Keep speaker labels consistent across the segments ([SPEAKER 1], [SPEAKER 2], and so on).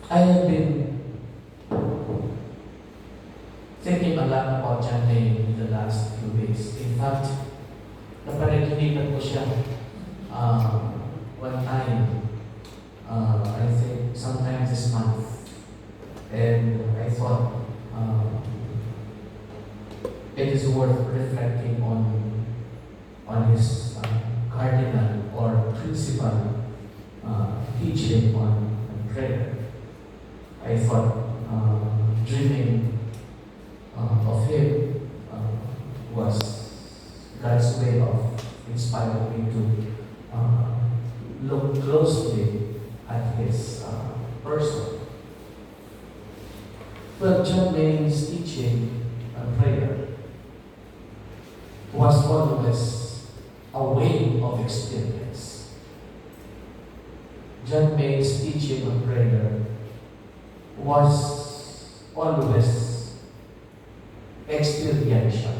[SPEAKER 1] I have been thinking a lot about John May in the last few weeks. In fact, napanaginipan ko siya one time, I think sometime this month. And I thought it is worth reflecting on his cardinal or principal teaching on prayer. I thought dreaming of him was God's way of inspiring me to look closely at his person. But John May's teaching on prayer was always a way of experience. John May's teaching on prayer was always experiential.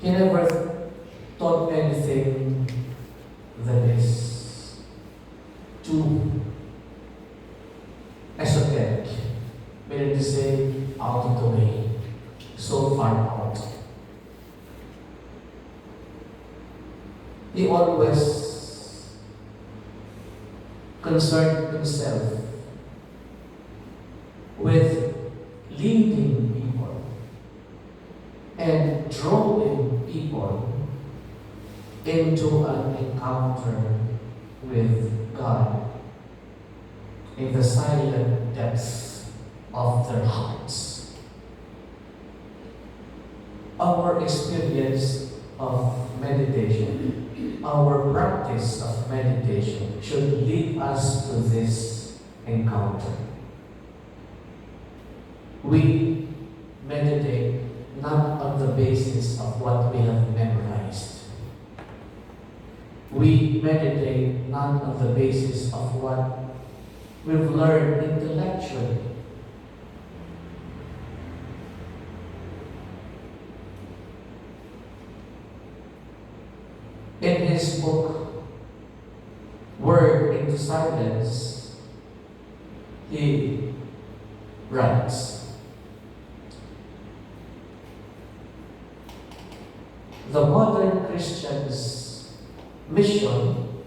[SPEAKER 1] He never taught anything that is too esoteric, meaning to say out of the way, so far out. He always concerned himself with leading people and drawing people into an encounter with God in the silent depths of their hearts. Our experience of meditation, our practice of meditation should lead us to this encounter. We meditate not on the basis of what we have memorized. We meditate not on the basis of what we've learned intellectually. In his book, Word into Silence, he writes, the modern Christian's mission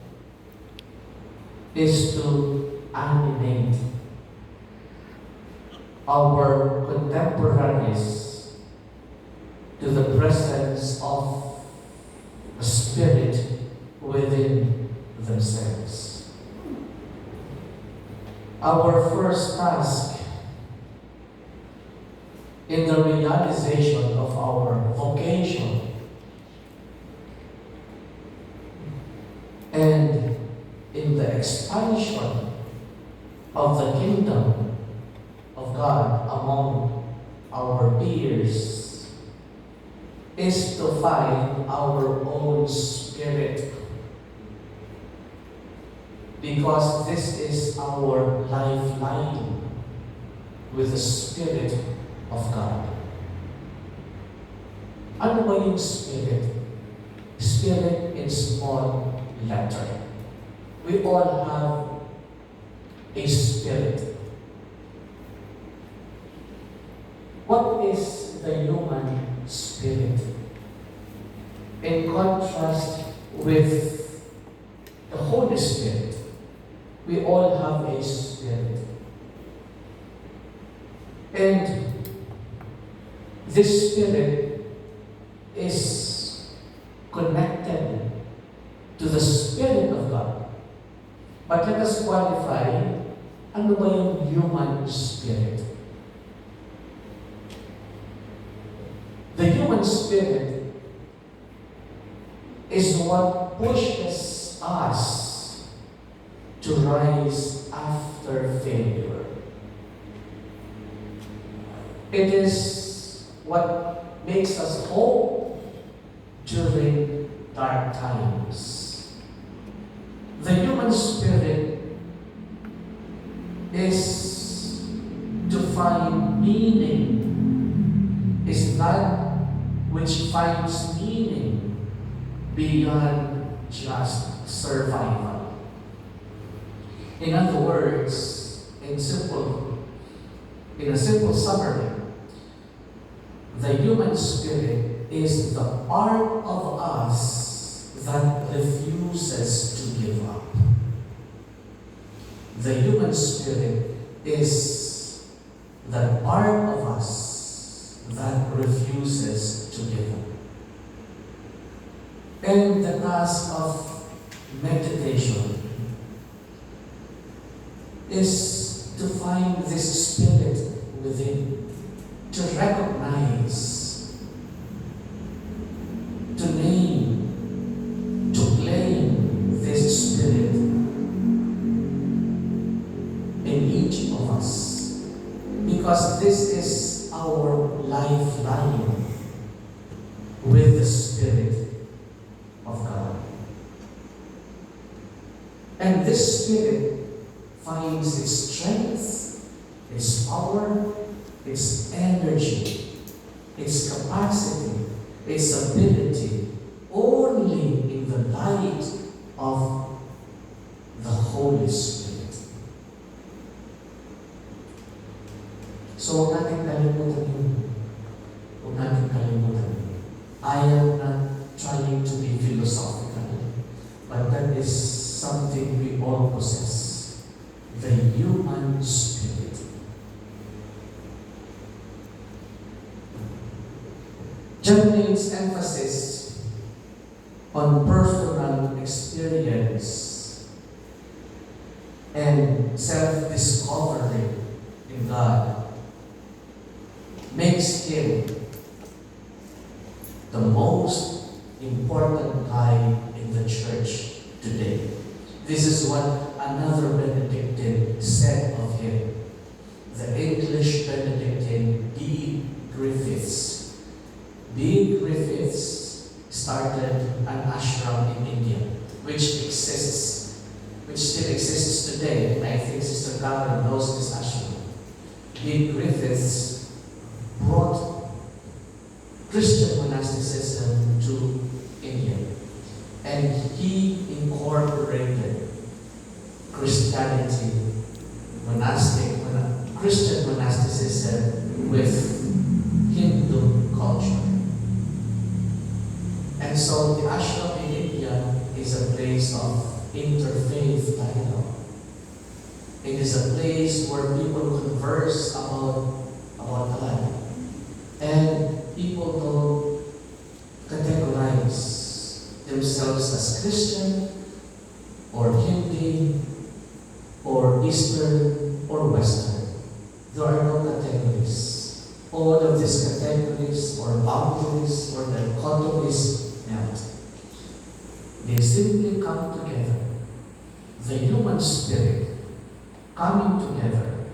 [SPEAKER 1] is to animate our contemporaries to the presence of a spirit within themselves. Our first task in the realization of our vocation and in the expansion of the kingdom of God among our peers is to find our own spirit, because this is our lifeline with the Spirit of God. Ano ba yung spirit? Spirit in small letter. We all have a spirit. What is the human spirit? In contrast with the Holy Spirit, we all have a spirit. And this spirit is connected to the Spirit of God. But let us qualify, ano ba yung human spirit? The human spirit is what pushes us to rise after failure. It is what makes us hope during dark times. The human spirit is to find meaning, is that which finds meaning beyond just survival. In other words, in a simple summary, the human spirit is the part of us that refuses to give up. The human spirit is the part of us that refuses to give up. And the task of meditation is to find this spirit within, to recognize, to name, to claim this spirit in each of us. Because this is our lifeline with the Spirit of God. And this Spirit finds its strength, its power, its energy, its capacity, its ability, only in the light of the Holy Spirit. So, huwag natin kalimutan yun. Huwag natin kalimutan yun. I am not trying to be philosophical, but that is something we all possess. The human spirit. John lays emphasis on personal experience and self-discovery in God makes him the most important guy in the church today. This is what another Benedictine said of him. The English Benedictine B. Griffiths. B. Griffiths started an ashram in India, which still exists today. I think Sister Karen knows this ashram. B. Griffiths brought Christian monasticism to India, and he incorporated Christianity, Christian monasticism with Hindu culture. And so the ashram in India is a place of interfaith dialogue. It is a place where people converse about God. And people don't categorize themselves as Christian or Hindi or Eastern or Western. There are no categories. All of these categories or boundaries or dichotomies melt. They simply come together. The human spirit coming together,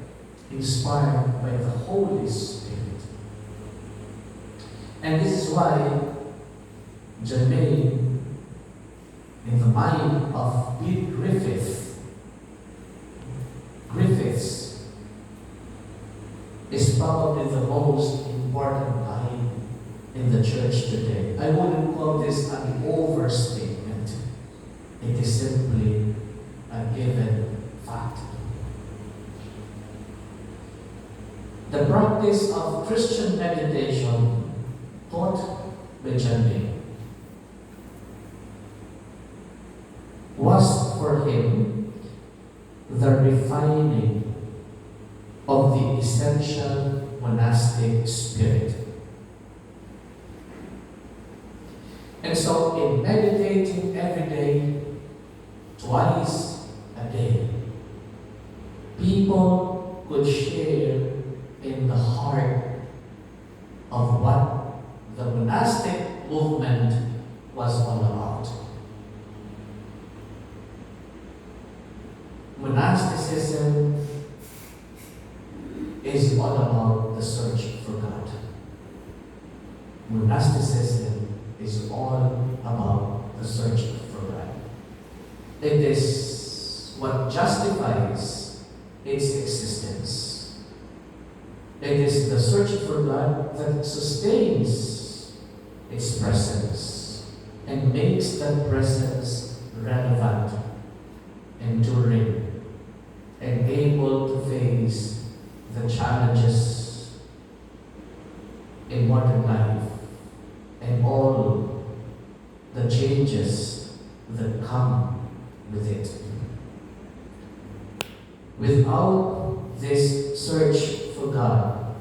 [SPEAKER 1] inspired by the Holy Spirit. And this is why Germain, in the mind of B. Griffiths is probably the most important guy in the church today. I wouldn't call this an overstatement. It is simply a given fact. The practice of Christian meditation taught by Germain was for him the refining of the essential monastic spirit. And so in meditating every day, twice a day, people could share in the heart of what the monastic movement was all about. Monasticism is all about the search for God. Monasticism is all about the search for God. It is what justifies its existence. It is the search for God that sustains its presence and makes that presence relevant, enduring, Without this search for God,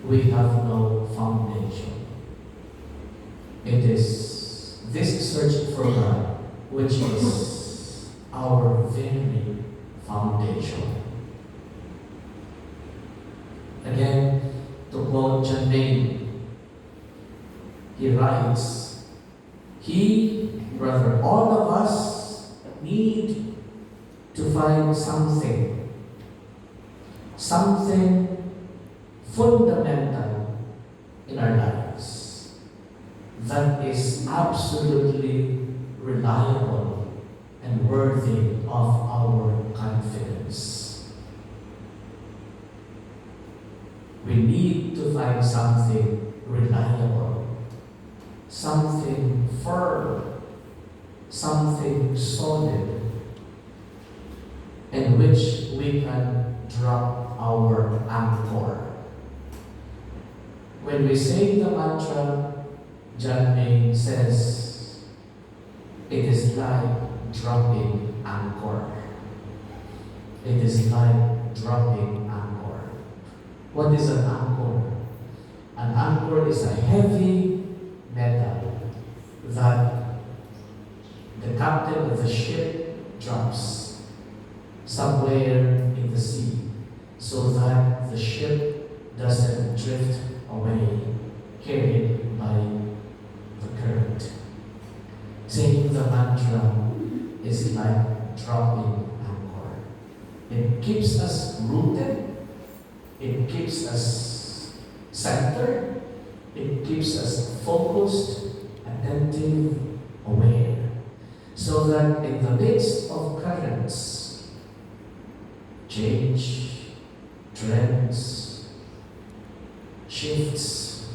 [SPEAKER 1] we have no foundation. It is this search for God which is our very foundation. Again, to quote John May, he writes, all of us need to find something fundamental in our lives that is absolutely reliable and worthy of our confidence. We need to find something reliable, something firm, something solid, in which we can drop our anchor. When we say the mantra, John May says, it is like dropping anchor. It is like dropping anchor. What is an anchor? An anchor is a heavy metal that the captain of the ship drops somewhere in the sea so that the ship doesn't drift away, carried by the current. Saying the mantra is like dropping anchor. It keeps us rooted, it keeps us centered, it keeps us focused, attentive, aware, so that in the midst of currents, change, trends, shifts,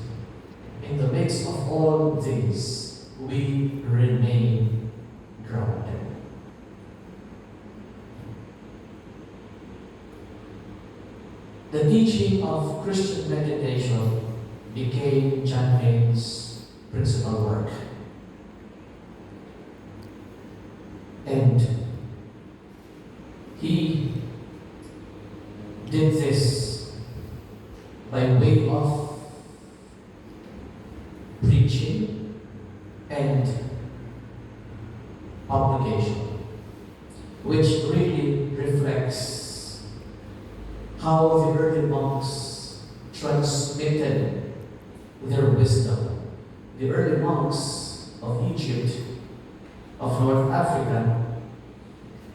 [SPEAKER 1] in the midst of all these, we remain grounded. The teaching of Christian meditation became John May's principal work. And he did this by way of preaching and publication, which really reflects how the early monks transmitted their wisdom. The early monks of Egypt, of North Africa,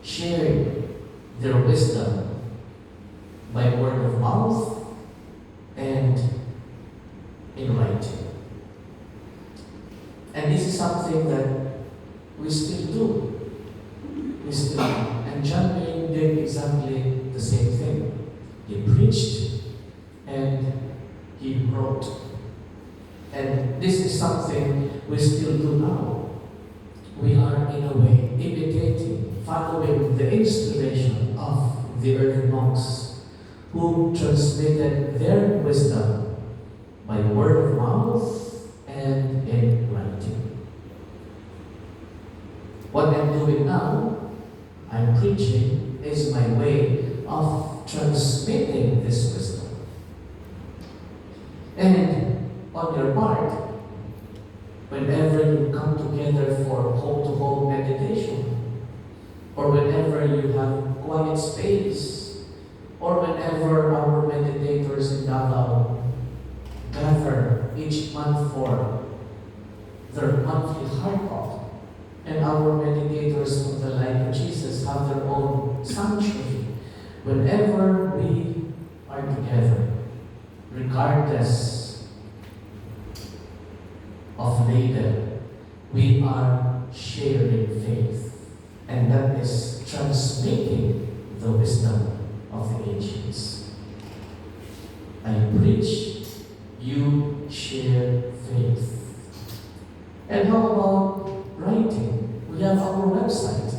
[SPEAKER 1] shared their wisdom by word of mouth and in writing. And this is something that we still do. And John May did exactly the same thing. He preached and he wrote. And this is something we still do now. We are, in a way, imitating, following the inspiration of the early monks who transmitted their wisdom by word of mouth and in writing. What I'm doing now, I'm preaching, is my way of transmitting this wisdom. And on your part, whenever you come together for home-to-home meditation, or whenever you have quiet space, or whenever our meditators in Davao gather each month for their monthly heart talk, and our meditators of the Light of Jesus have their own sanctuary. Whenever we are together, regardless of label, we are sharing faith, and that is transmitting the wisdom of the ancients. I preach, you share faith. And how about writing? We have our website.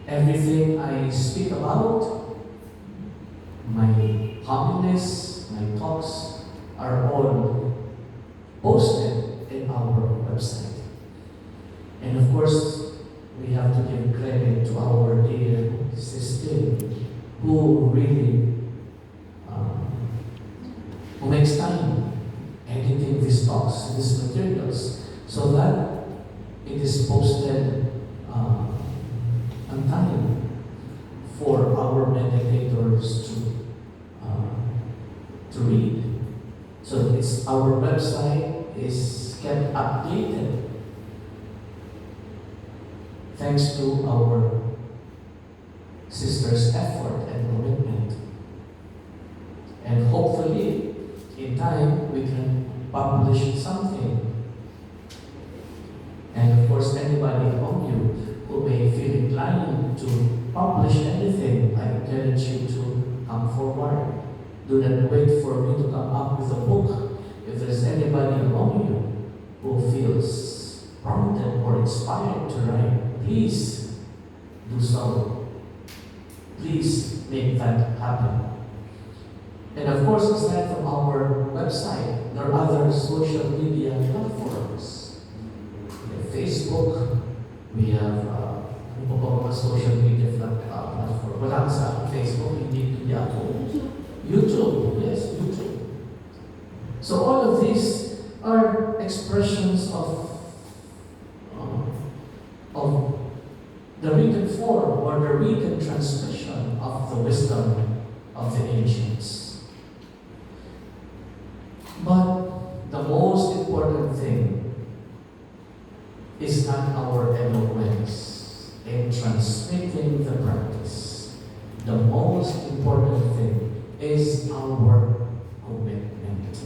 [SPEAKER 1] Everything I speak about, my homilies, my talks, are all posted in our website. And of course, we have to give credit to who really who makes time editing these talks, these materials, so that it is posted on time for our meditators to read. So it's our website is kept updated thanks to our sisters' effort and commitment. And hopefully, in time, we can publish something. And of course, anybody among you who may feel inclined to publish anything, I encourage you to come forward. Do not wait for me to come up with a book. If there is anybody among you who feels prompted or inspired to write, please do so. Please make that happen. And of course, aside from our website, there are other social media platforms. We have Facebook, we have social media platform. Wala sa Facebook, hindi ako. YouTube, yes, YouTube. So all of these are expressions of the written form or the written transmission of the wisdom of the ancients. But the most important thing is not our eloquence in transmitting the practice. The most important thing is our commitment.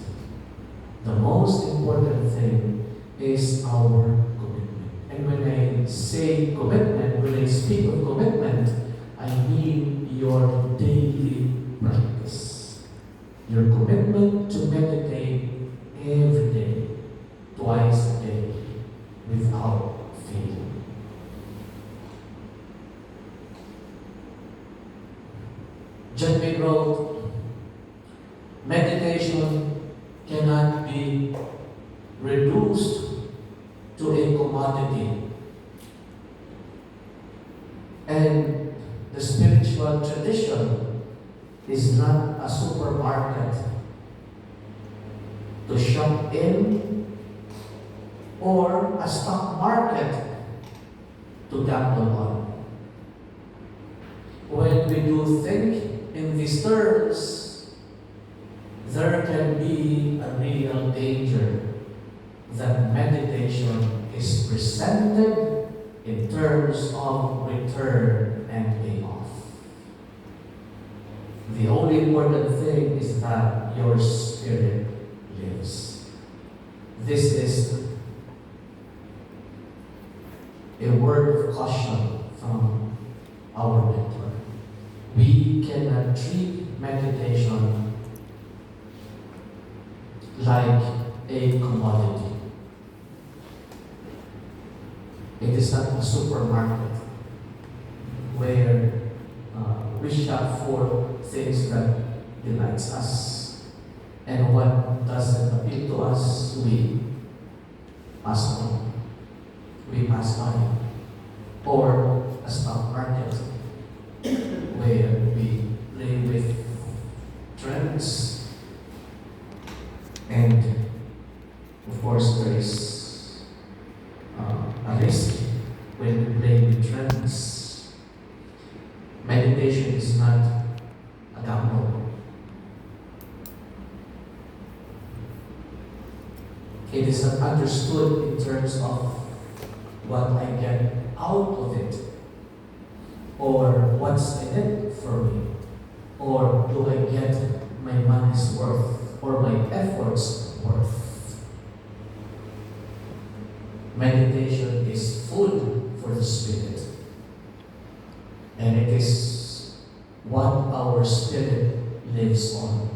[SPEAKER 1] The most important thing is our commitment. And when I say commitment, when I speak of commitment, I mean your daily practice. Your commitment to meditate every day, twice a day, without fail. John May wrote, meditation cannot be reduced to a commodity. And the spiritual tradition is not a supermarket to shop in or a stock market to gamble on. When we do think in these terms, there can be a real danger that meditation is presented in terms of return and payoff. The only important thing is that your spirit lives. This is a word of caution from our mentor. We cannot treat meditation like a commodity. It is not a supermarket where we shop for things that delights us, and what doesn't appeal to us, we pass on, we pass by, or a stock market where we play with trends, and of course there is a risk when we play with trends. Meditation is not a gamble. It is not understood in terms of what I get out of it, or what's in it for me, or do I get my money's worth, or my efforts worth. Meditation is food for the spirit, and it is what our spirit lives on.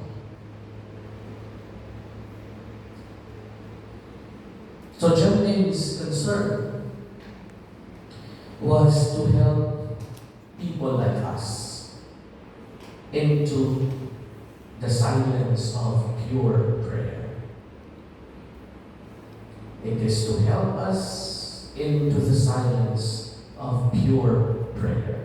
[SPEAKER 1] So John Main's concern was to help people like us into the silence of pure prayer. It is to help us into the silence of pure prayer.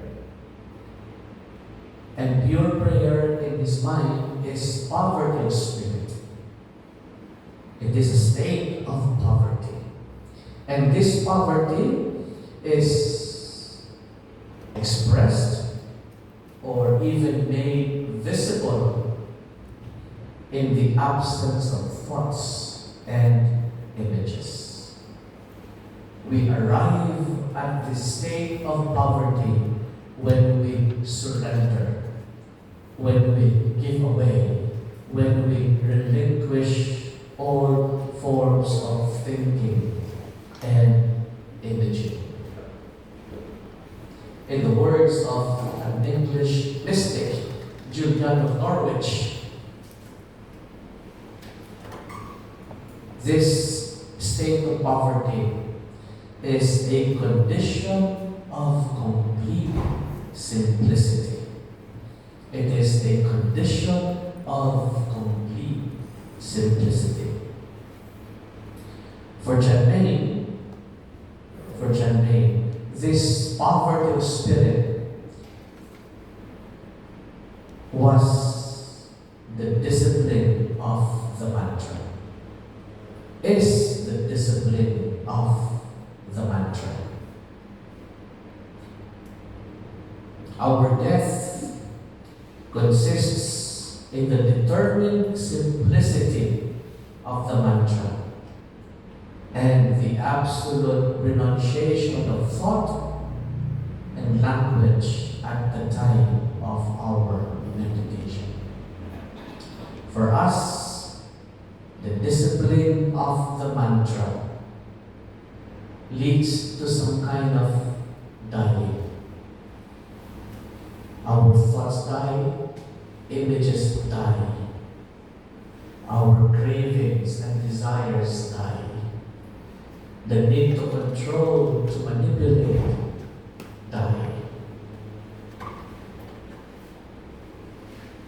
[SPEAKER 1] And pure prayer in his mind is poverty of spirit. It is a state of poverty. And this poverty is expressed or even made visible in the absence of thoughts and images. We arrive at the state of poverty when we surrender, when we give away, when we relinquish all forms of thinking and imaging. In the words of an English mystic, Julian of Norwich, this state of poverty is a condition of complete simplicity. It is a condition of complete simplicity. For John Maine, this poverty of spirit was the discipline of the mantra. Is the discipline of the mantra. Our death consists in the determined simplicity of the mantra and the absolute renunciation of thought and language at the time of our meditation. For us, the discipline of the mantra leads to some kind of dying. Our thoughts die, images die, our cravings and desires die. The need to control, to manipulate, die.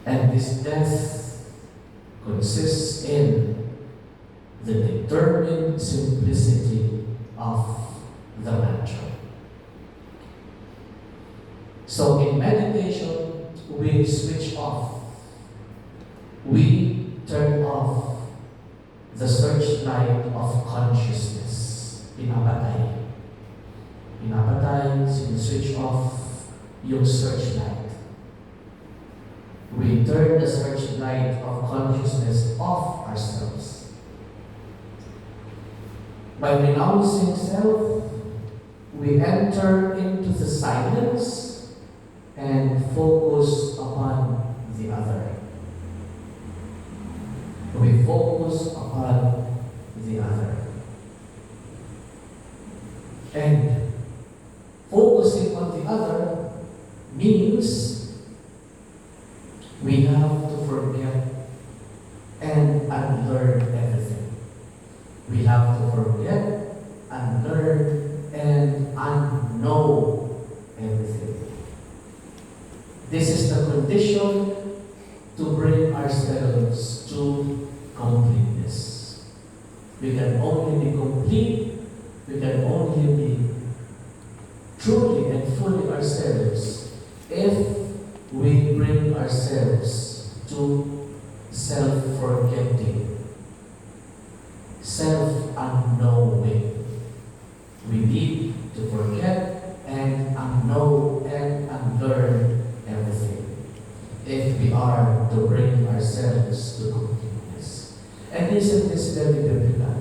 [SPEAKER 1] And this death consists in the determined simplicity of the mantra. So in meditation, we switch off. We turn off the searchlight of consciousness. Pinapatay. Pinapatay, switch off yung searchlight. We turn the searchlight of consciousness off ourselves. By renouncing self, we enter into the silence and focus upon the other. We focus upon the other. And focusing on the other means we have to forget and unlearn everything. We have to forget, unlearn, and unknow everything. This is the condition to bring ourselves to completeness. We can only be complete, we can only be truly and fully ourselves if we bring ourselves to self-forgetting, self-unknowing. We need to forget and unknow and unlearn everything if we are to bring ourselves to completeness. And isn't this very biblical?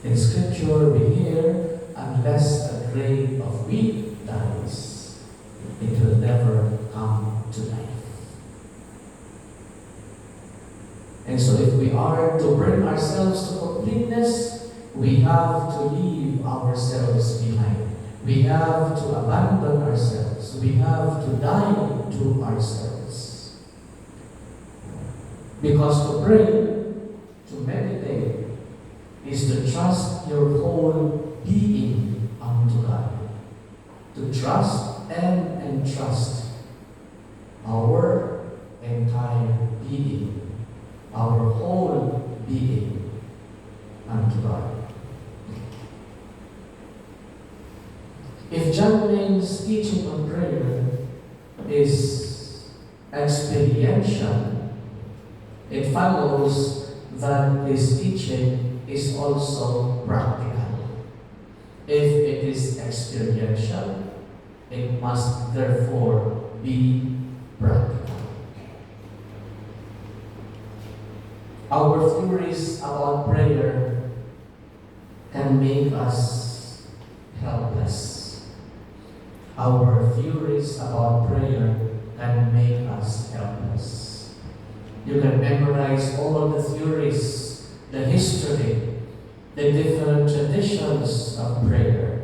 [SPEAKER 1] In Scripture we hear, unless a grain of wheat dies, it will never come to life. And so if we are to bring ourselves to completeness, we have to leave ourselves behind. We have to abandon ourselves. We have to die to ourselves. Because to pray, to meditate, is to trust your whole being unto God. To trust and entrust our entire being, our whole being unto God. If John Maine's teaching on prayer is experiential, it follows that his teaching is also practical. If it is experiential, it must therefore be practical. Our theories about prayer can make us helpless. Our theories about prayer can make us helpless. You can memorize all the theories, the history, the different traditions of prayer,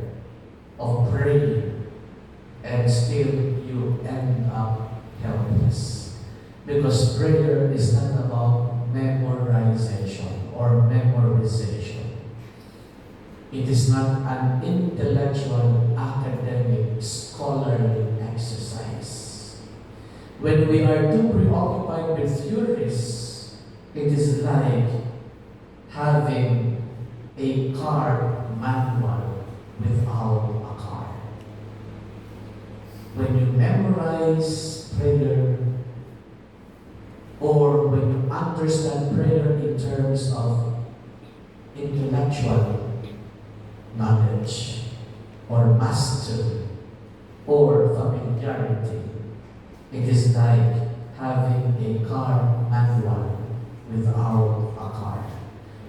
[SPEAKER 1] of praying, and still you end up helpless. Because prayer is not about memorization or memorization. It is not an intellectual, academic, scholarly exercise. When we are too preoccupied with theories, it is like having a car manual without a car. When you memorize prayer, or when you understand prayer in terms of intellectual knowledge, or mastery, or familiarity, it is like having a car manual without a car.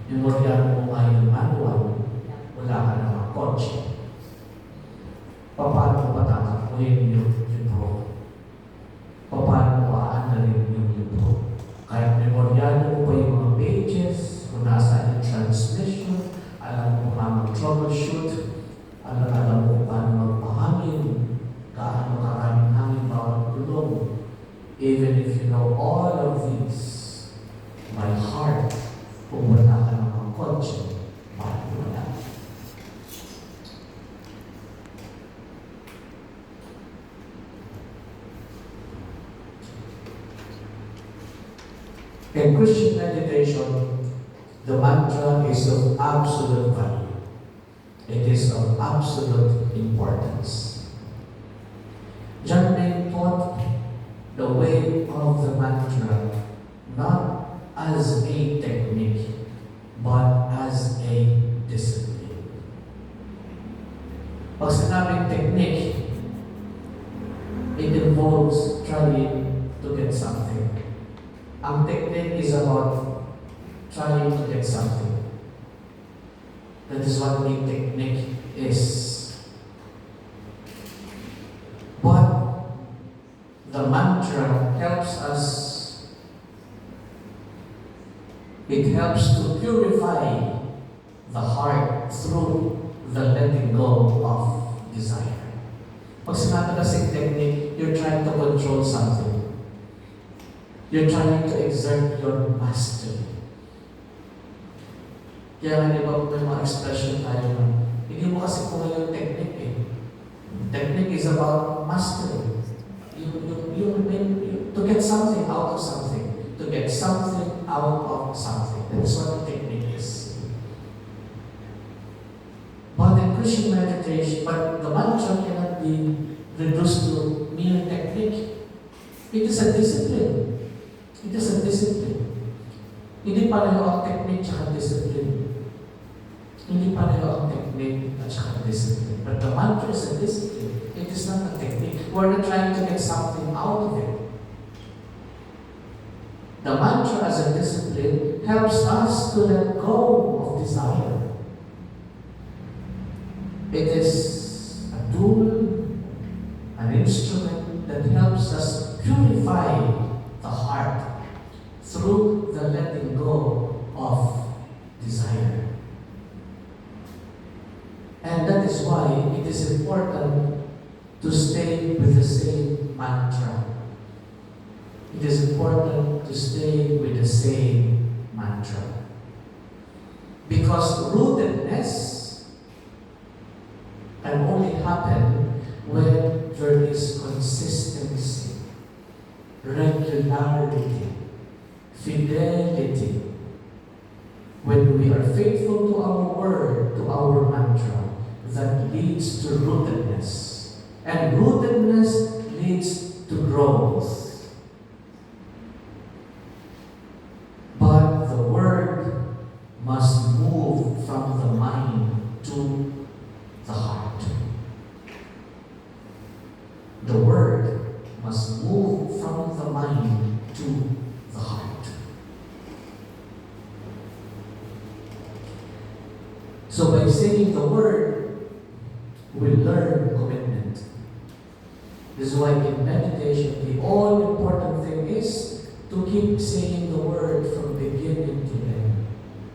[SPEAKER 1] Yung organo mo nga yung manual, wala ka namang kotse. Paano mo patatakbuhin yung libro? Paano mo aanalin yung libro? Kahit memoryado mo pa yung mga pages, kung nasaan yung transmission, alam mo paano mag-troubleshoot, alam mo paano magpahangin, gaano karaming hangin bawat gulong. Even if you know all of these, my heart, kung wala ka ng kotse, bakit wala? In Christian meditation, the mantra is of absolute value. It is of absolute importance. John May taught the way of the mantra not as a technique, but as a discipline. Pag sinabing technique, it involves trying to get something. Ang technique is about trying to get something. That is what a technique is. But the mantra helps us. It helps to purify the heart through the letting go of desire. Pag sinabi kasing technique, you're trying to control something. You're trying to exert your mastery. Kaya nga di ba may mga expression tayo na hindi mo kasi kung yung technique eh. Technique is about mastery. To get something out of something. To get something out of something. That's what the technique is. But in Christian meditation, but the mantra cannot be reduced to mere technique. It is a discipline. It is a discipline. Hindi pareho ang technique at discipline. Hindi pareho ang technique at discipline. But the mantra is a discipline. It is not a technique. We're not trying to get something out of it. The mantra as a discipline helps us to let go of desire. It is a tool, an instrument that helps us purify the heart through the letting go of desire. And that is why it is important to stay with the same mantra. It is important to stay with the same mantra. Because rootedness can only happen when there is consistency, regularity, fidelity. When we are faithful to our word, to our mantra, that leads to rootedness. And rootedness leads to growth. But the word must move from the mind to the heart. The word must move from the mind to the heart. So by saying the word, we learn commitment. This is why in meditation, the all-important thing is to keep saying the word from beginning to end.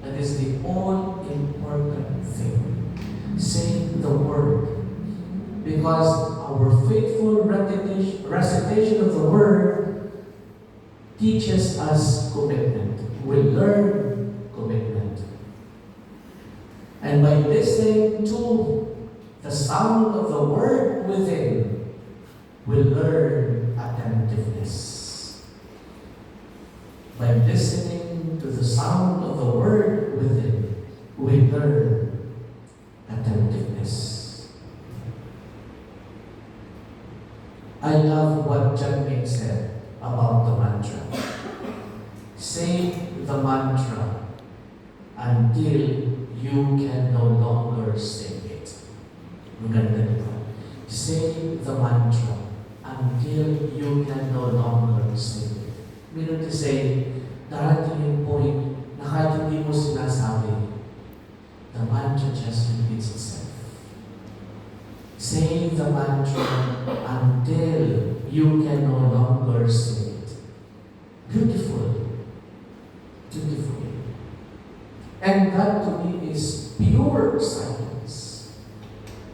[SPEAKER 1] That is the all-important thing. Saying the word. Because our faithful recitation of the word teaches us commitment. We learn commitment. And by listening to the sound of the word within, we learn attentiveness. By listening to the sound of the word within, we learn attentiveness. I love what John May said about the mantra. Say the mantra until you can no longer say it. Maganda diba? Say the mantra until you can no longer say it. Meaning to say, darating yung point na kahit hindi mo sinasabi, the mantra just repeats itself. Say the mantra until you can no longer say it. Beautiful. Beautiful. And that to me is pure silence.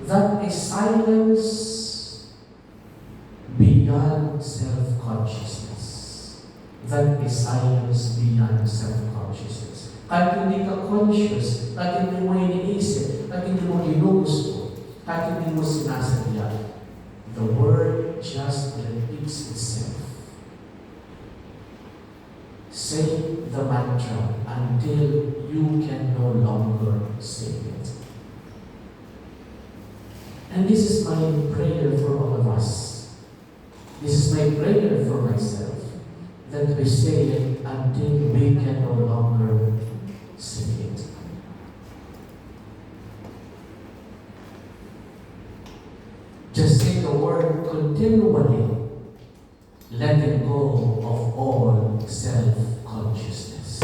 [SPEAKER 1] That is silence beyond self-consciousness. That is silence beyond self-consciousness. Kahit hindi ka conscious, kahit hindi mo iniisip, kahit hindi mo ginugusto, kahit hindi mo sinasadya, the word just repeats itself. Say the mantra until you can no longer say it. And this is my prayer for all of us. This is my prayer for myself, that we say it until we can no longer say it. Just say the word continually, letting go of all self-consciousness.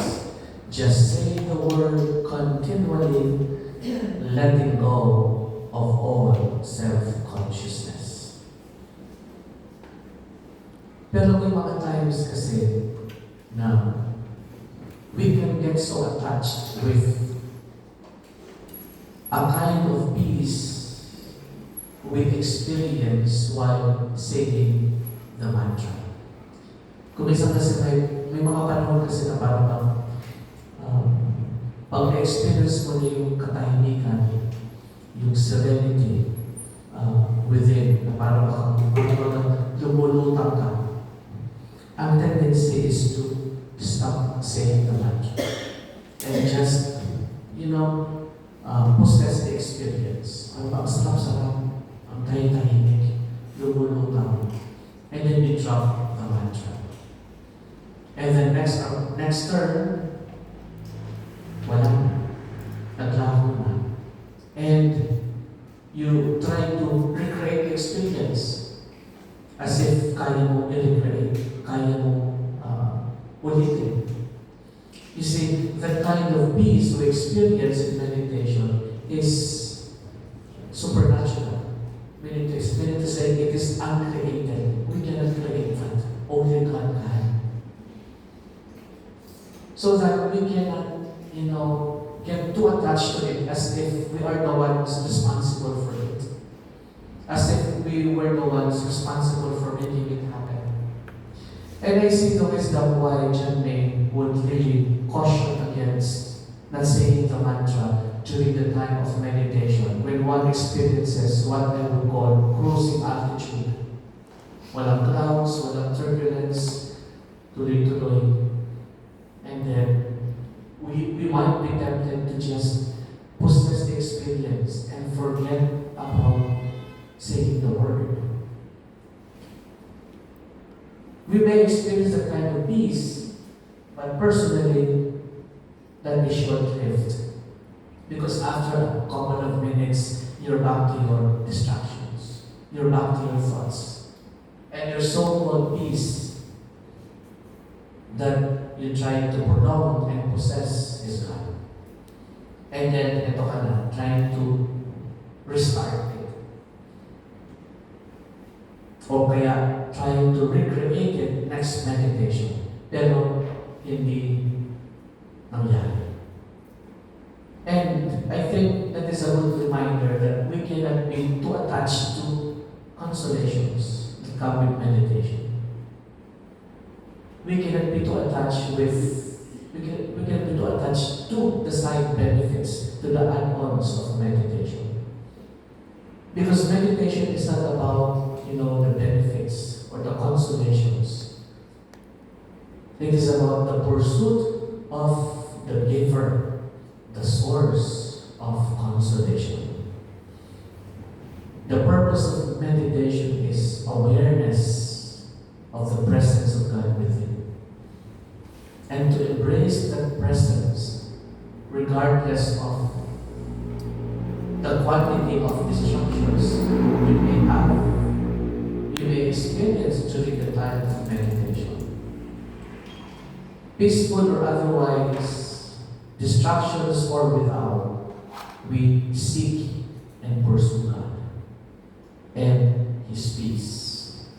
[SPEAKER 1] Just say the word continually, letting go of all self-consciousness. Pero may mga times kasi na we can get so attached with a kind of peace we experience while saying the mantra. Kung minsan kasi may mga panahon kasi na parang pag na-experience mo na yung katahimikan, yung serenity within, na parang lumulutang ka, ang tendency is to stop saying the mantra and just, possess the experience. Ang sarap-sarap, ang tahimik, lumulutang, and then we drop the mantra. And then next turn, wala na. Naglaho na. And you try to recreate the experience as if kaya mo i-recreate, kaya mo ulitin. You see, that kind of peace we experience in meditation is supernatural. Meaning to say it is uncreated. We cannot create that. Only God can. So that we cannot, get too attached to it as if we are the ones responsible for it. As if we were the ones responsible for making it happen. And I see the wisdom why John May would really caution against not saying the mantra during the time of meditation when one experiences what I would call cruising altitude. Walang clouds, walang turbulence, tuloy-tuloy. And then we might be tempted to just possess the experience and forget about saying the word. We may experience that kind of peace, but personally, that is short-lived. Because after a couple of minutes, you're back to your distractions. You're back to your thoughts. And your so-called peace that you try to prolong and possess is gone. And then, ito ka na, trying to restart it. O kaya, trying to recreate it next meditation. Pero, hindi nangyari. And I think that is a good reminder that we cannot be too attached to consolations that come with meditation. We cannot be too attached we cannot be too attached to the side benefits, to the add-ons of meditation. Because meditation is not about, the benefits or the consolations. It is about the pursuit of the giver, the source of consolation. The purpose of meditation is awareness of the presence of God within. And to embrace that presence regardless of the quantity of distractions you may have, you may experience during the time of meditation. Peaceful or otherwise, distractions or without, we seek and pursue God and His peace.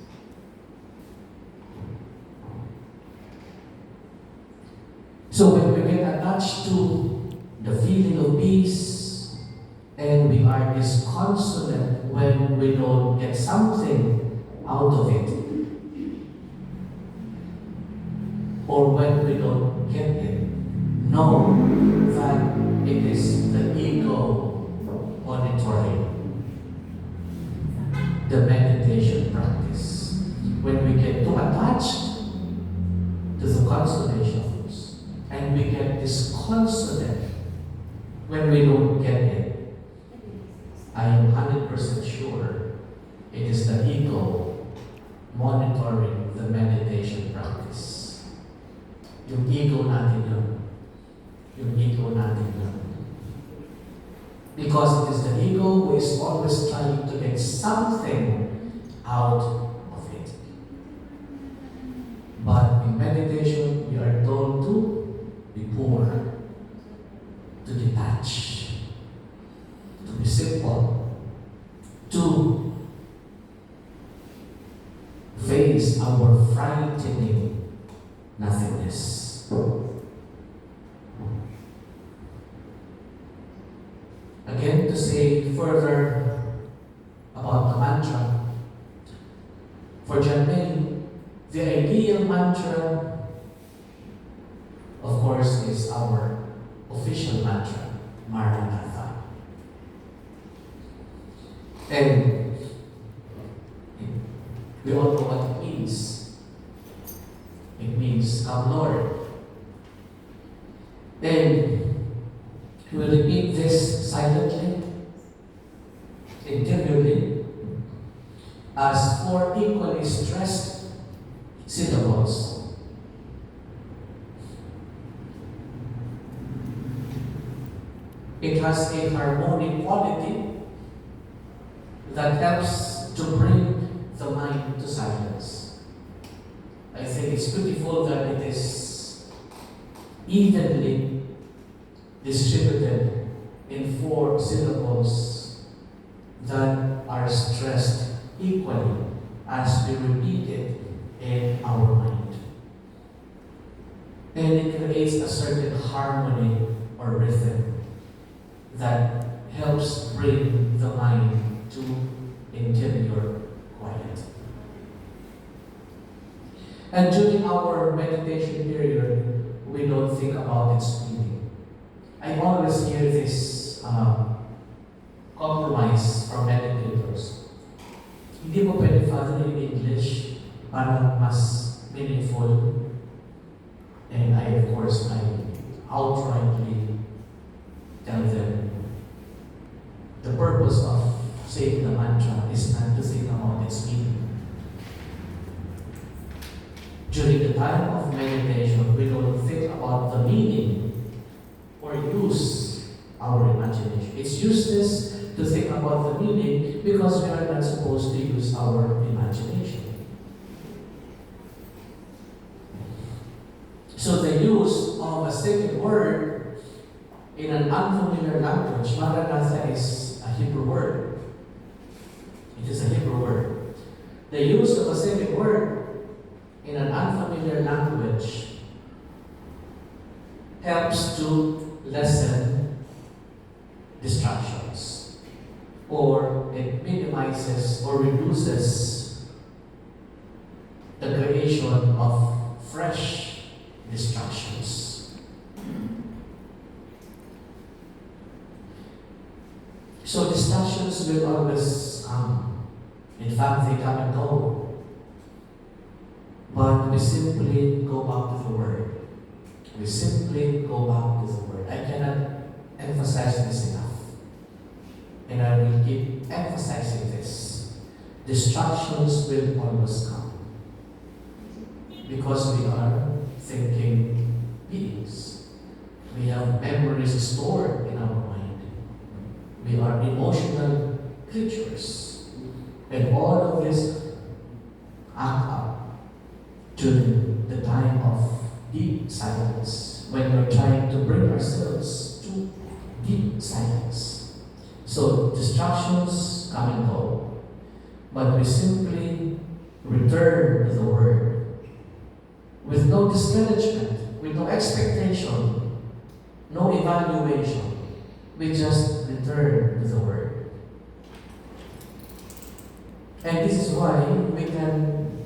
[SPEAKER 1] So when we get attached to the feeling of peace and we are disconsolate when we don't get something out of it, or when we don't get it, know that it is the ego monitoring the meditation practice. When we get too attached to the consolations and we get disconsolate when we don't get it, I am 100% sure it is the ego monitoring the meditation practice. Yung ego natin yun. Yung ego natin yun. Because it is the ego who is always trying to get something out of it. But in meditation, we are told to be poor, to detach, to be simple, to face our frightening nothingness. Again, to say further about the mantra, for John May, the ideal mantra, of course, is our official mantra, Maranatha. And we all know what it means. It means, come Lord. And we will repeat this silently, interiorly, as 4 equally stressed syllables. It has a harmonic quality that helps to bring the mind to silence. I think it's beautiful that it is evenly distributed in 4 syllables that are stressed equally as we repeat it in our mind. And it creates a certain harmony or rhythm that helps bring the mind to interior quiet. And during our meditation period, we don't think about its meaning. I always hear this compromise from meditators. Hindi mo pwede father in English para mas meaningful. And I outrightly tell them the purpose of saying the mantra is not to think about its meaning. time of meditation, we don't think about the meaning or use our imagination. It's useless to think about the meaning because we are not supposed to use our imagination. So the use of a second word in an unfamiliar language, Maranatha is a Hebrew word. It is a Hebrew word. The use of a second word in an unfamiliar language helps to lessen distractions, or it minimizes or reduces the creation of fresh distractions. So distractions will always come. In fact, they come and go. But we simply go back to the Word. We simply go back to the Word. I cannot emphasize this enough. And I will keep emphasizing this. Distractions will always come. Because we are thinking beings. We have memories stored in our mind. We are emotional creatures. And all of this act up during the time of deep silence, when we're trying to bring ourselves to deep silence. So distractions come and go, but we simply return to the Word with no discouragement, with no expectation, no evaluation. We just return to the Word. And this is why we can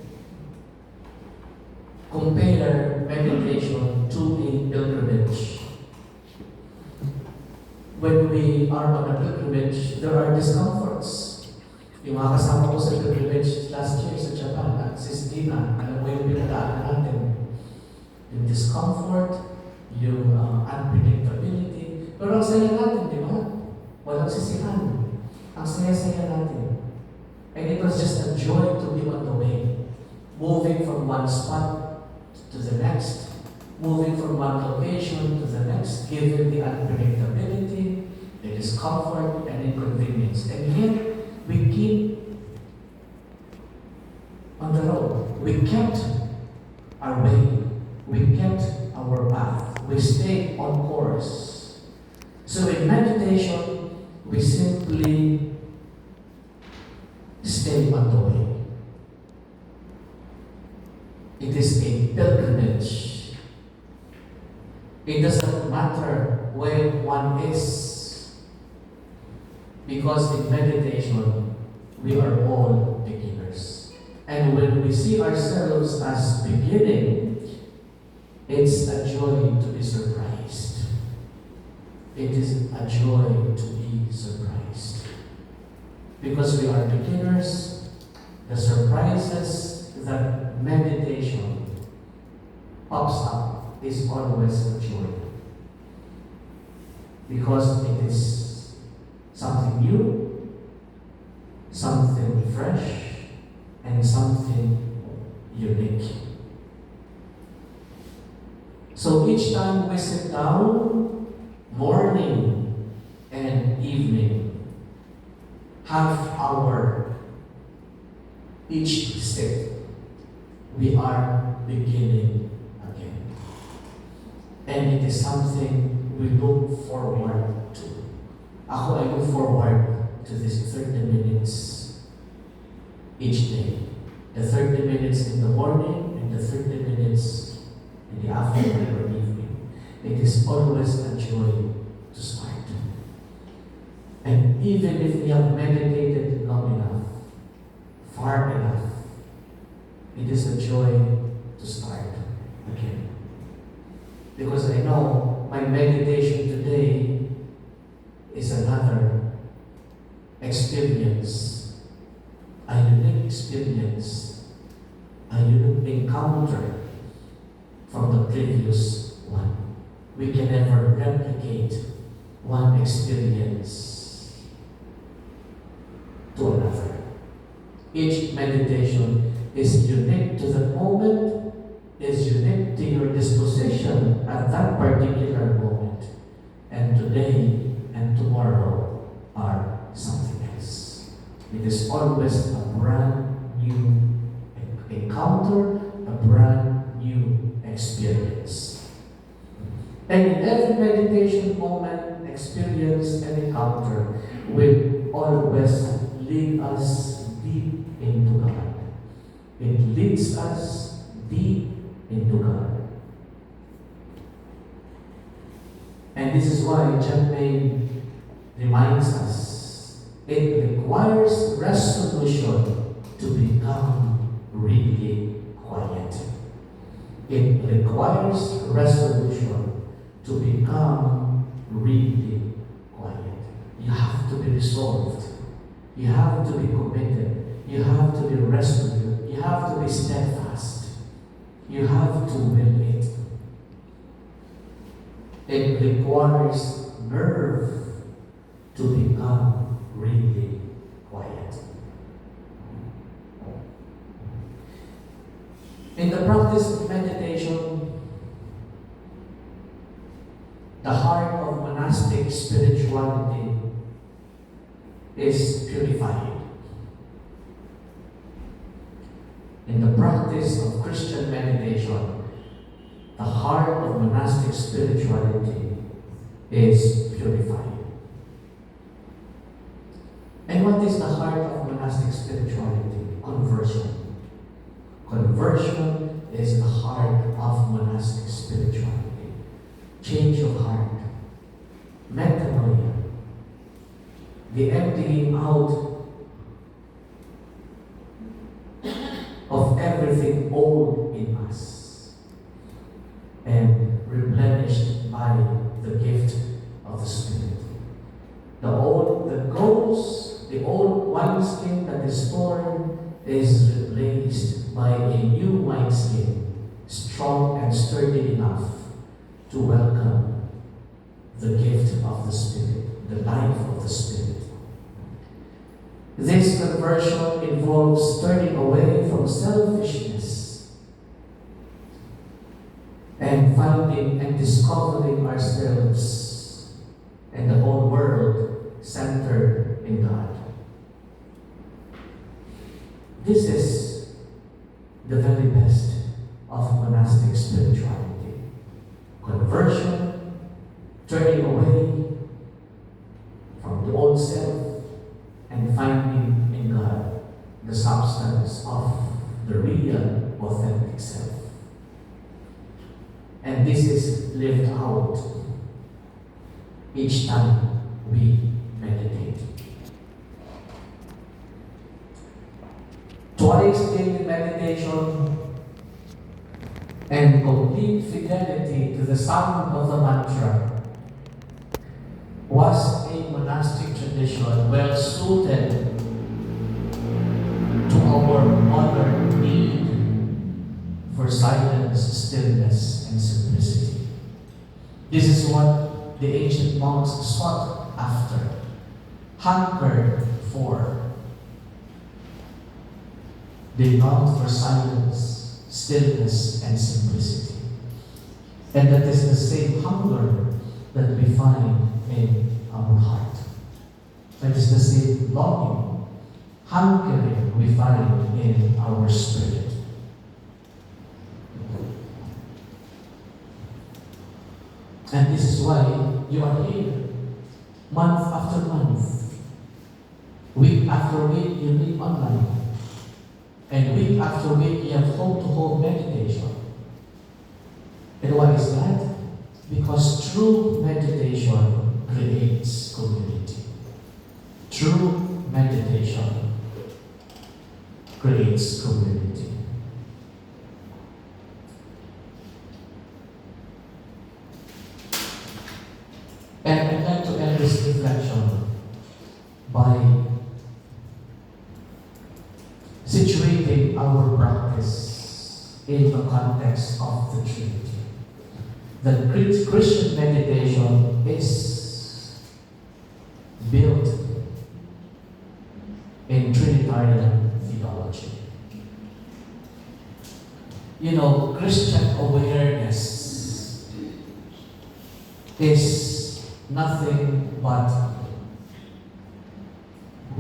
[SPEAKER 1] compare meditation to a pilgrimage. When we are on a pilgrimage, there are discomforts. Yung mga kasama ko sa pilgrimage last year sa Japan, at Sistina, alam mo yung pinadaanan natin. Yung discomfort, yung unpredictability. Pero ang saya natin, di ba? Walang sisihan. Ang saya-saya natin. And it was just a joy to be on the way. Moving from one spot to the next, moving from one location to the next, given the unpredictability, the discomfort, and inconvenience. And yet, we keep on the road. We kept our way. We kept our path. We stayed on course. So in meditation, we simply stay on the way. It is a pilgrimage. It doesn't matter where one is, because in meditation, we are all beginners. And when we see ourselves as beginning, it's a joy to be surprised. It is a joy to be surprised. Because we are beginners, the surprises that meditation pops up is always a joy. Because it is something new, something fresh, and something unique. So each time we sit down, morning and evening, half hour each sit, we are beginning again. And it is something we look forward to. I look forward to this 30 minutes each day. The 30 minutes in the morning and the 30 minutes in the afternoon or evening. It is always a joy to start. And even if we have meditated long enough, far enough, it is a joy to start again. Because I know my meditation today is another experience, a unique experience, a unique encounter from the previous one. We can never replicate one experience to another. Each meditation is unique to the moment is unique to your disposition at that particular moment. And today and tomorrow are something else. It is always a brand new encounter, a brand new experience. And in every meditation moment, experience, and encounter will always lead us deep into God. It leads us deep into God. And this is why John May reminds us, it requires resolution to become really quiet. It requires resolution to become really quiet. You have to be resolved. You have to be committed. You have to be resolute. You have to be steadfast. You have to will it. It requires nerve to become really quiet. In the practice of meditation, the heart of monastic spirituality is purified. In the practice of Christian meditation, the heart of monastic spirituality is purified. And what is the heart of monastic spirituality? Conversion. Conversion is the heart of monastic spirituality. Change of heart. Metanoia. The emptying out of everything old in us and replenished by the gift of the Spirit. The old that goes, the old wineskin that is torn is replaced by a new wineskin, strong and sturdy enough to welcome the gift of the Spirit, the life of the Spirit. This conversion involves turning away from selfishness and finding and discovering ourselves and the whole world centered in God. This is the very best of monastic spirituality. Conversion, turning away from the old self, and finding in God the substance of the real, authentic self. And this is lived out each time we meditate. Twice daily meditation and complete fidelity to the sound of the mantra was a monastic tradition well suited to our modern need for silence, stillness, and simplicity. This is what the ancient monks sought after, hungered for. They longed for silence, stillness, and simplicity. And that is the same hunger that we find in our heart. That is the same longing, hankering we find in our spirit. And this is why you are here, month after month, week after week you meet online, and week after week you have home-to-home meditation. And why is that? Because true meditation creates community. True meditation creates community. And I'd like to end this reflection by situating our practice in the context of the Trinity. The Christian meditation is built in Trinitarian theology. Christian awareness is nothing but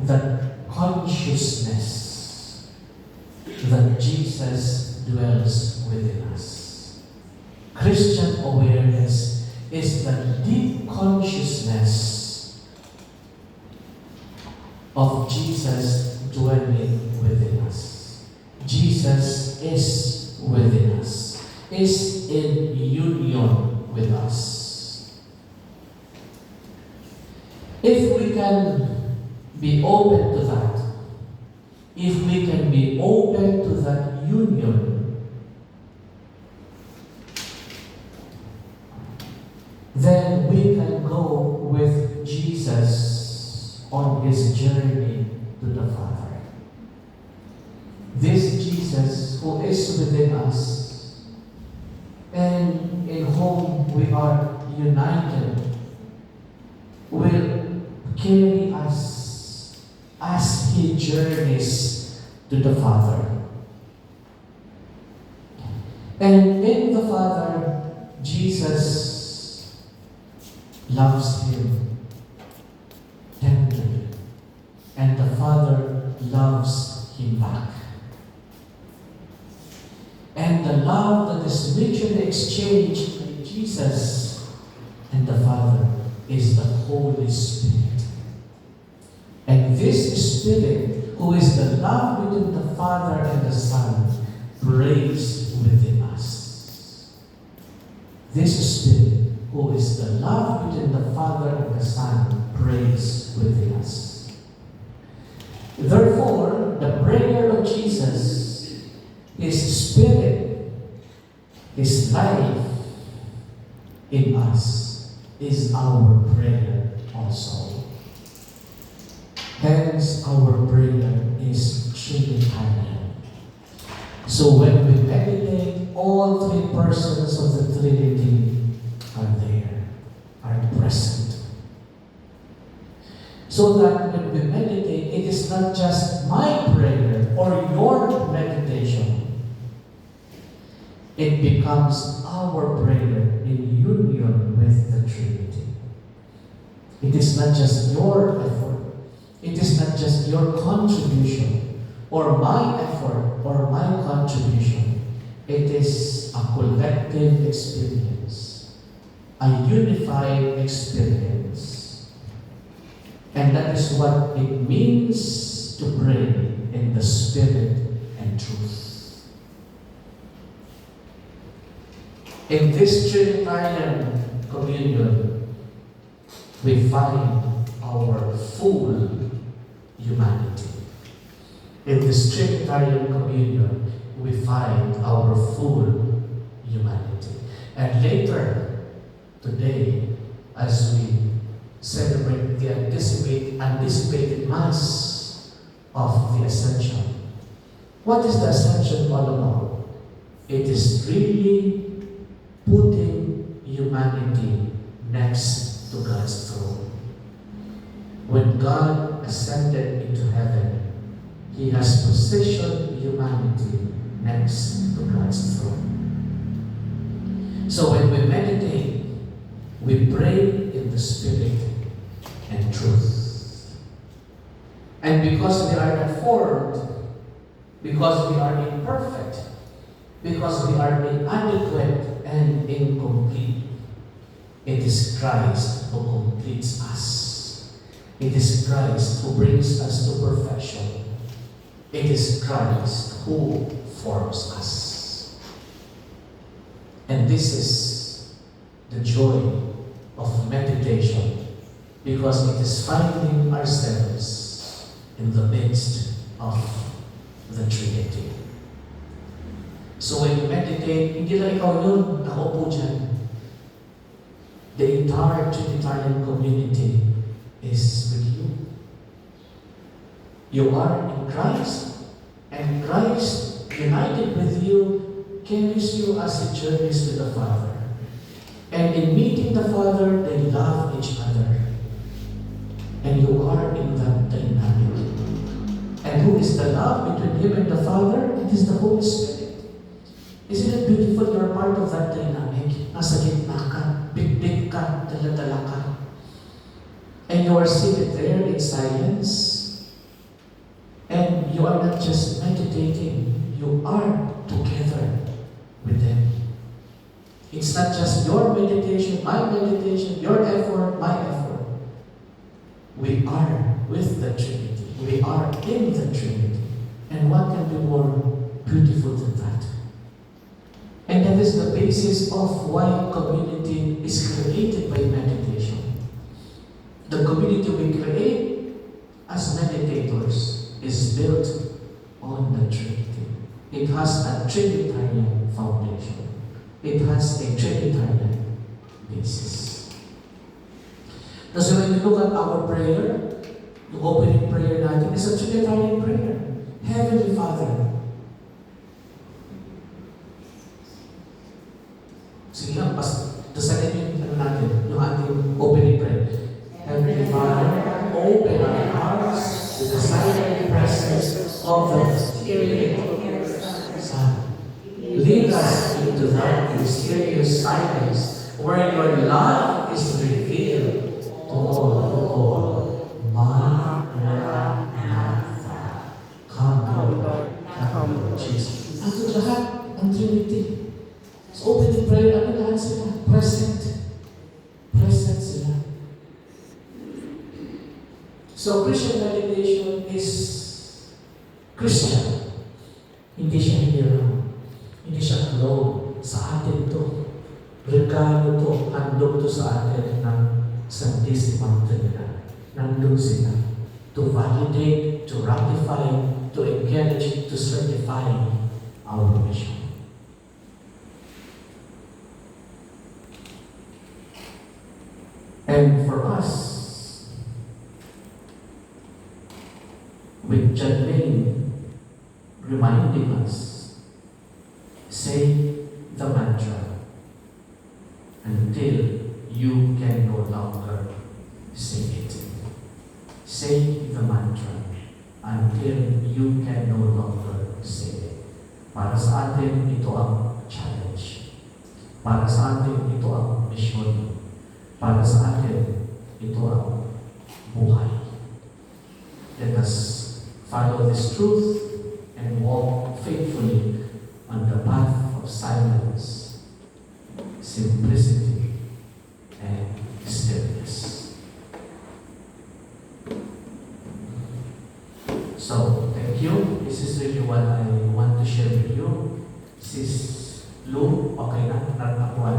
[SPEAKER 1] the consciousness that Jesus dwells within us. Christian awareness is the deep consciousness of Jesus dwelling within us. Jesus is within us, is in union with us. If we can be open to that, if we can be open to that union, then we can go with Jesus on his journey to the Father. This Jesus who is within us and in whom we are united will carry us as he journeys to the Father. And in the Father, Jesus loves him tenderly, and the Father loves him back. And the love that is mutually exchanged by Jesus and the Father is the Holy Spirit. And this Spirit, who is the love between the Father and the Son, prays within us. This Spirit, who is the love between the Father and the Son, prays within us. Therefore, the prayer of Jesus, his Spirit, his life in us, is our prayer also. Hence, our prayer is Trinitarian. So when we meditate, all three persons of the Trinity are there, are present. So that when we meditate, it is not just my prayer or your meditation. It becomes our prayer in union with the Trinity. It is not just your effort. It is not just your contribution or my effort or my contribution. It is a collective experience, a unified experience. And that is what it means to pray in the Spirit and truth. In this Trinitarian communion, we find our full humanity. In this Trinitarian communion, we find our full humanity. And later, today, as we celebrate the anticipated Mass of the Ascension, what is the Ascension all about? It is really putting humanity next to God's throne. When God ascended into heaven, he has positioned humanity next to God's throne. So when we meditate, we pray in the Spirit and truth. And because we are not formed, because we are imperfect, because we are inadequate and incomplete, it is Christ who completes us. It is Christ who brings us to perfection. It is Christ who forms us. And this is the joy of meditation, because it is finding ourselves in the midst of the Trinity. So when you meditate, hindi lang ikaw yun, nakaupo dyan. The entire Trinitarian community is with you. You are in Christ, and Christ, united with you, carries you as he journeys to the Father. And in meeting the Father, they love each other. And you are in that dynamic. And who is the love between him and the Father? It is the Holy Spirit. Isn't it beautiful? You're part of that dynamic. Nasa gitna ka, big ka, dala-dala ka. And you are seated there in silence. And you are not just meditating, you are together with them. It's not just your meditation, your effort, my effort. We are with the Trinity. We are in the Trinity. And what can be more beautiful than that? And that is the basis of why community is created by meditation. The community we create as meditators is built on the Trinity. It has a Trinitarian foundation. It has a Trinitarian basis. So when you look at our prayer, the opening prayer natin is a Trinitarian prayer. Heavenly Father. Sige lang, dasalin yung natin, yung ating opening prayer. Heavenly Father, open our hearts to the silent presence of the Spirit Son. Lead us into that mysterious silence where your love is revealed to all. Maranatha. Come, Lord. Come, Lord Jesus. Ang lahat, ang Trinity. So open the prayer, ano lahat sila? Present. Present sila. So Christian meditation is Christian. Hindi siya hinirang. Hindi siya alone. Sa atin to. Regalo to. Handog to sa atin ng Santisima Trinidad. Nandun sila. To validate, to ratify, to encourage, to certify our mission. And for us, with John Wayne reminding us, say the mantra until you can no longer say it. Say the mantra until you can no longer say it. Para sa atin, ito ang challenge. Para sa atin, ito ang mission. Para sa atin, ito ang buhay. Let us follow this truth and walk faithfully on the path of silence, simplicity, and stillness. So, thank you. This is really what I want to share with you. Sis Lou, okay na? Natakuha